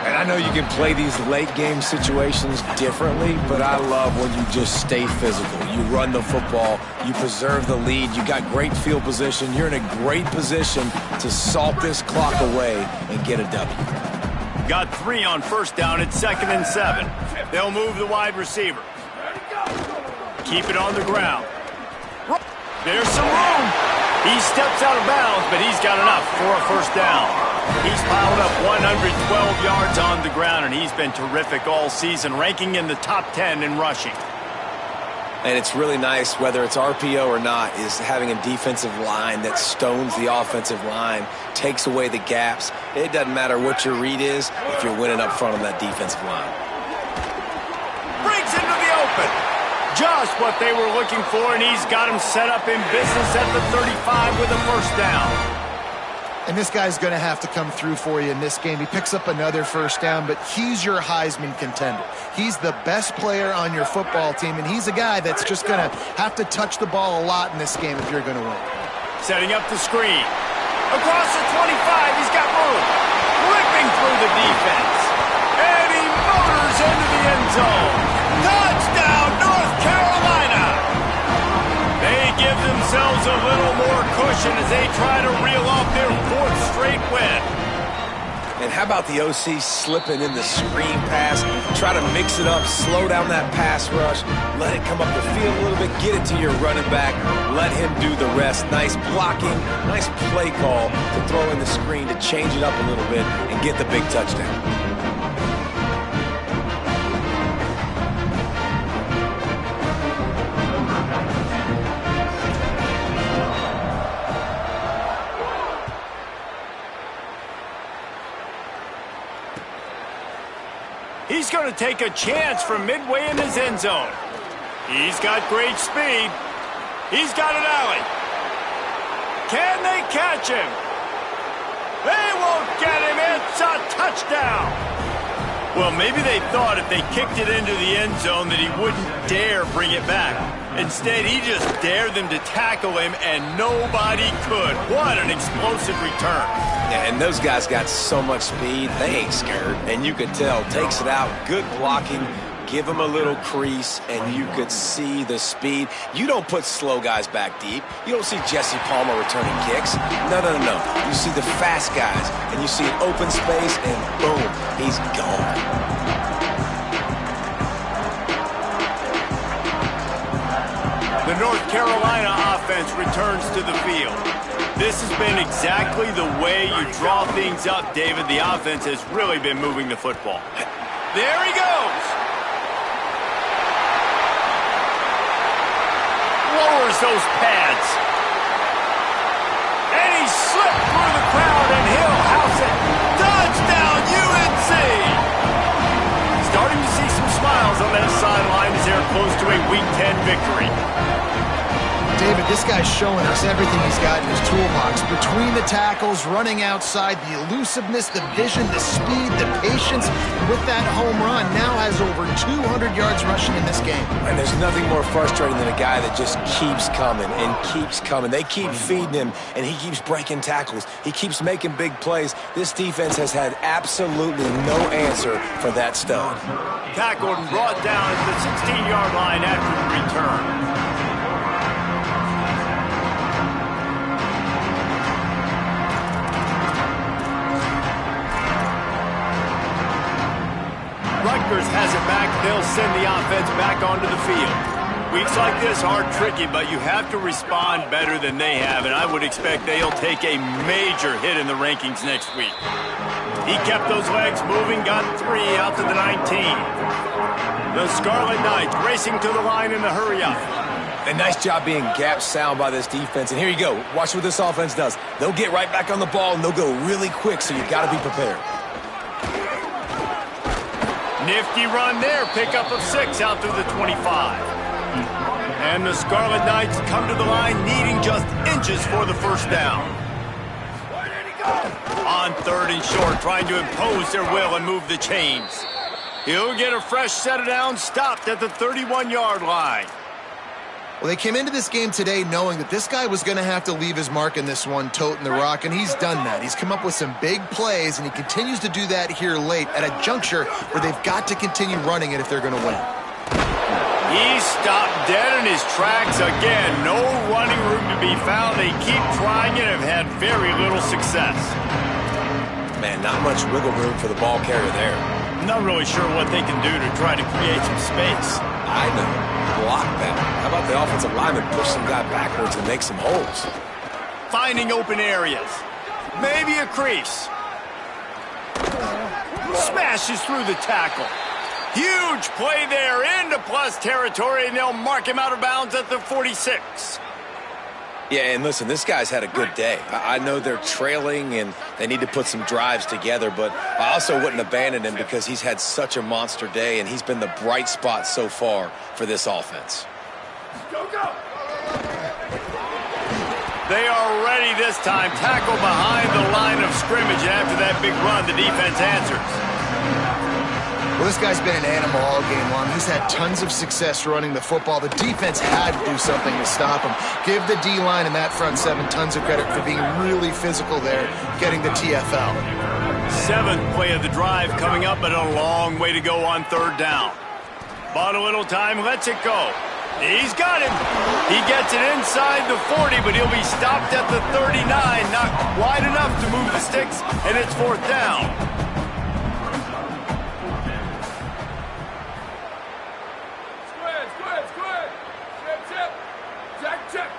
And I know you can play these late game situations differently, but I love when you just stay physical. You run the football, you preserve the lead, you got great field position. You're in a great position to salt this clock away and get a W. Got 3 on 1st down at 2nd and 7. They'll move the wide receiver. Keep it on the ground. There's some room. He steps out of bounds, but he's got enough for a 1st down. He's piled up 112 yards on the ground, and he's been terrific all season, ranking in the top 10 in rushing. And it's really nice, whether it's RPO or not, is having a defensive line that stones the offensive line, takes away the gaps. It doesn't matter what your read is if you're winning up front on that defensive line. Brings into the open. Just what they were looking for, and he's got him set up in business at the 35 with a 1st down. And this guy's going to have to come through for you in this game. He picks up another 1st down, but he's your Heisman contender. He's the best player on your football team, and he's a guy that's just going to have to touch the ball a lot in this game if you're going to win. Setting up the screen. Across the 25, he's got room. Ripping through the defense. And he motors into the end zone. Touchdown, North Carolina! They give themselves a little more cushion as they try to reel off their 4th straight win. And how about the OC slipping in the screen pass? Try to mix it up, slow down that pass rush, let it come up the field a little bit, get it to your running back, let him do the rest. Nice blocking, nice play call to throw in the screen to change it up a little bit and get the big touchdown. He's going to take a chance from midway in his end zone. He's got great speed. He's got an alley. Can they catch him? They won't get him. It's a touchdown. Well, maybe they thought if they kicked it into the end zone that he wouldn't dare bring it back. Instead, he just dared them to tackle him, and nobody could. What an explosive return. Yeah, and those guys got so much speed, they ain't scared. And you could tell, takes it out, good blocking, give him a little crease, and you could see the speed. You don't put slow guys back deep. You don't see Jesse Palmer returning kicks. No. You see the fast guys, and you see an open space, and boom, he's gone. The North Carolina offense returns to the field. This has been exactly the way you draw things up, David. The offense has really been moving the football. There he goes. Lowers those pads. And he slipped through the crowd, and he'll house it. Touchdown, UNC! Starting to see some smiles on that sideline as they're close to a Week 10 victory. David, this guy's showing us everything he's got in his toolbox. Between the tackles, running outside, the elusiveness, the vision, the speed, the patience. And with that home run, now has over 200 yards rushing in this game. And there's nothing more frustrating than a guy that just keeps coming and keeps coming. They keep feeding him, and he keeps breaking tackles. He keeps making big plays. This defense has had absolutely no answer for that stud. Tackled and brought down at the 16-yard line after the return. Rutgers has it back. They'll send the offense back onto the field. Weeks like this are tricky, but you have to respond better than they have, and I would expect they'll take a major hit in the rankings next week. He kept those legs moving, got 3 out to the 19. The Scarlet Knights racing to the line in the hurry-up. A nice job being gap sound by this defense, and here you go. Watch what this offense does. They'll get right back on the ball, and they'll go really quick, so you've got to be prepared. Nifty run there, pickup of 6 out through the 25. And the Scarlet Knights come to the line needing just inches for the first down. On 3rd and short, trying to impose their will and move the chains. He'll get a fresh set of downs, stopped at the 31-yard line. Well, they came into this game today knowing that this guy was going to have to leave his mark in this one, toting the rock, and he's done that. He's come up with some big plays, and he continues to do that here late at a juncture where they've got to continue running it if they're going to win. He stopped dead in his tracks again. No running room to be found. They keep trying it and have had very little success. Man, not much wiggle room for the ball carrier there. Not really sure what they can do to try to create some space. I know. Block that. How about the offensive lineman push some guy backwards and make some holes? Finding open areas. Maybe a crease. Smashes through the tackle. Huge play there into plus territory, and they'll mark him out of bounds at the 46. Yeah, and listen, this guy's had a good day. I know they're trailing and they need to put some drives together, but I also wouldn't abandon him because he's had such a monster day, and he's been the bright spot so far for this offense. Go, go! They are ready this time. Tackle behind the line of scrimmage, and after that big run, the defense answers. Well, this guy's been an animal all game long. He's had tons of success running the football. The defense had to do something to stop him. Give the D-line and that front seven tons of credit for being really physical there, getting the TFL. 7th play of the drive coming up, but a long way to go on 3rd down. Bought a little time, lets it go. He's got him. He gets it inside the 40, but he'll be stopped at the 39. Not wide enough to move the sticks, and it's 4th down. Square. Chip. Jack, check.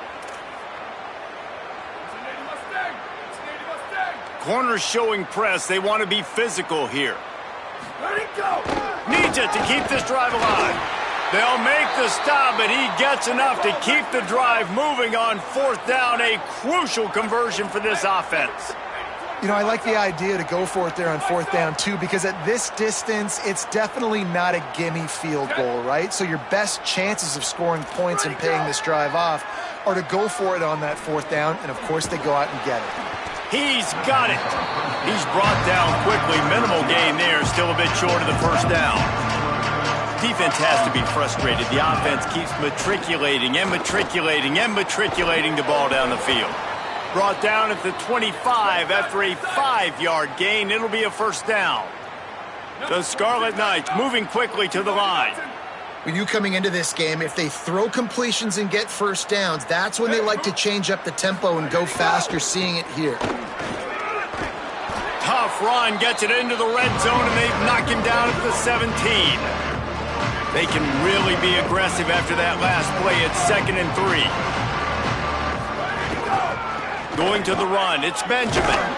Corners showing press. They want to be physical here. Let it go. Needs it to keep this drive alive. They'll make the stop, but he gets enough to keep the drive moving on 4th down. A crucial conversion for this offense. You know, I like the idea to go for it there on 4th down, too, because at this distance, it's definitely not a gimme field goal, right? So your best chances of scoring points and paying this drive off are to go for it on that 4th down, and, of course, they go out and get it. He's got it. He's brought down quickly. Minimal gain there. Still a bit short of the 1st down. Defense has to be frustrated. The offense keeps matriculating the ball down the field. Brought down at the 25 after a 5-yard gain. It'll be a 1st down. The Scarlet Knights moving quickly to the line. When you coming into this game, if they throw completions and get 1st downs, that's when they like to change up the tempo and go faster, seeing it here. Tough run, gets it into the red zone, and they knock him down at the 17. They can really be aggressive after that last play. It's 2nd and 3. Going to the run, it's Benjamin.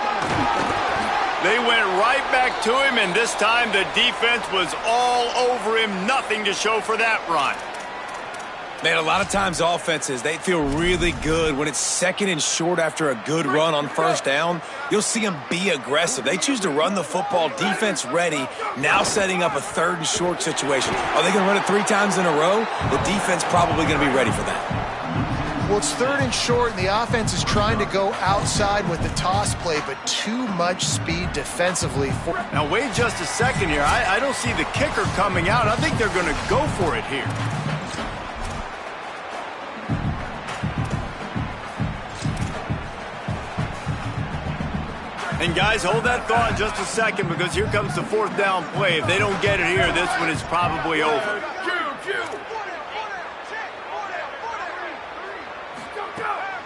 They went right back to him, and this time the defense was all over him. Nothing to show for that run. Man, a lot of times offenses, they feel really good when it's 2nd and short after a good run on 1st down. You'll see them be aggressive. They choose to run the football, defense ready, now setting up a 3rd and short situation. Are they going to run it 3 times in a row? The defense probably going to be ready for that. Well, it's 3rd and short, and the offense is trying to go outside with the toss play, but too much speed defensively. Now, wait just a second here. I don't see the kicker coming out. I think they're going to go for it here. And, guys, hold that thought just a second, because here comes the 4th down play. If they don't get it here, this one is probably over.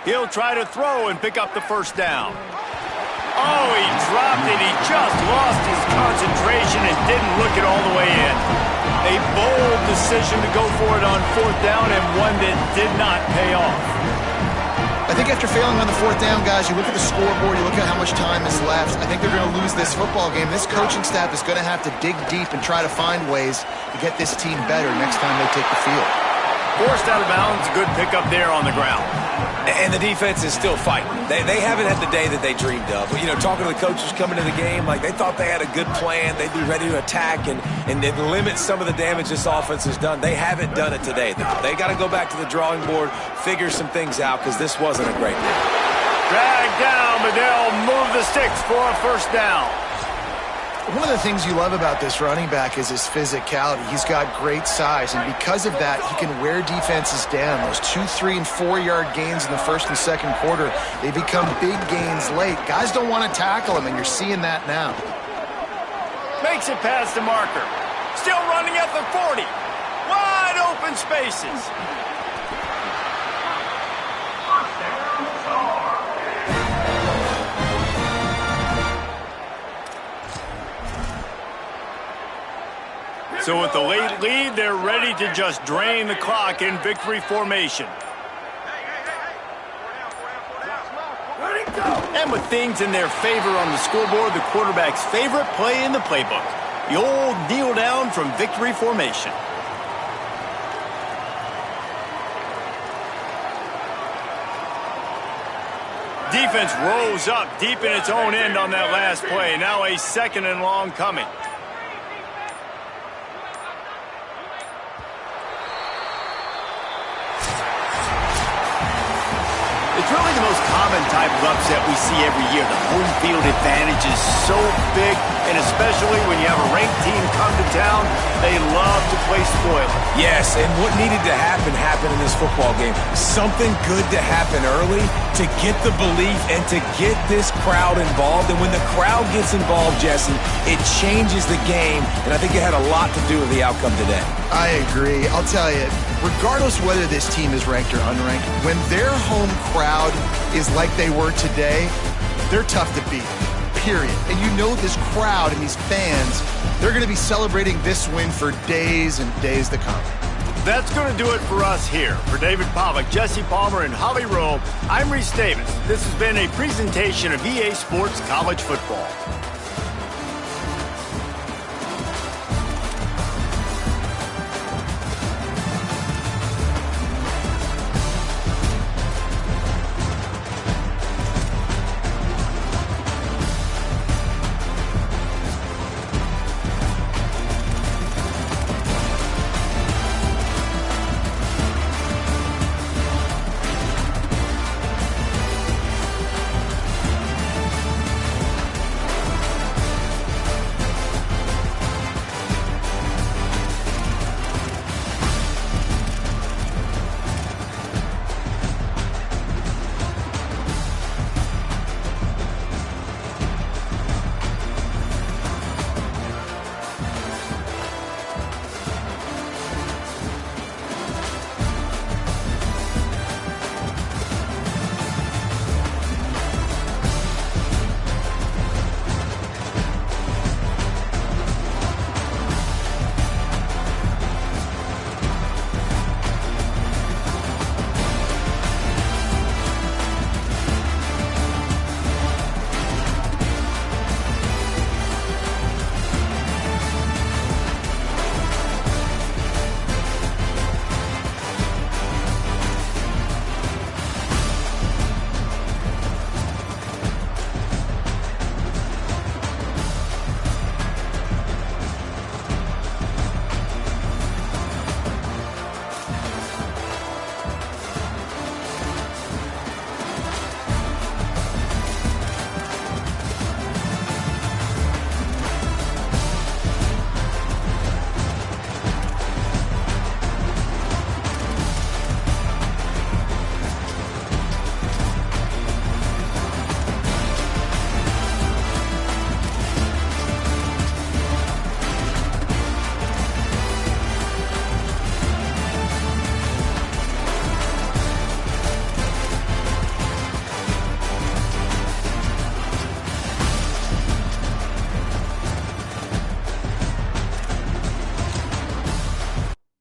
He'll try to throw and pick up the 1st down. Oh, he dropped it. He just lost his concentration and didn't look it all the way in. A bold decision to go for it on 4th down, and one that did not pay off. I think after failing on the 4th down, guys, you look at the scoreboard, you look at how much time is left. I think they're going to lose this football game. This coaching staff is going to have to dig deep and try to find ways to get this team better next time they take the field. Forced out of bounds, good pickup there on the ground. And the defense is still fighting. They haven't had the day that they dreamed of. But, you know, talking to the coaches coming to the game, like they thought they had a good plan. They'd be ready to attack and limit some of the damage this offense has done. They haven't done it today, though. They got to go back to the drawing board, figure some things out, because this wasn't a great day. Dragged down, but they'll move the sticks for a 1st down. One of the things you love about this running back is his physicality. He's got great size, and because of that, he can wear defenses down. Those 2, 3, and 4-yard gains in the 1st and 2nd quarter, they become big gains late. Guys don't want to tackle him, and you're seeing that now. Makes it past the marker. Still running at the 40. Wide open spaces. So with the late lead, they're ready to just drain the clock in victory formation. And with things in their favor on the scoreboard, the quarterback's favorite play in the playbook, the old kneel down from victory formation. Defense rose up deep in its own end on that last play. Now a 2nd and long coming. It's really the most common type of upset we see every year. The home field advantage is so big, and especially when you have a ranked team come to town, they love to play spoiler. Yes, and what needed to happen happened in this football game. Something good to happen early to get the belief and to get this crowd involved. And when the crowd gets involved, Jesse, it changes the game, and I think it had a lot to do with the outcome today. I agree. I'll tell you, regardless whether this team is ranked or unranked, when their home crowd is like they were today, they're tough to beat, period. And you know this crowd and these fans, they're going to be celebrating this win for days and days to come. That's going to do it for us here. For David Pollack, Jesse Palmer, and Holly Rowe, I'm Reese Davis. This has been a presentation of EA Sports College Football.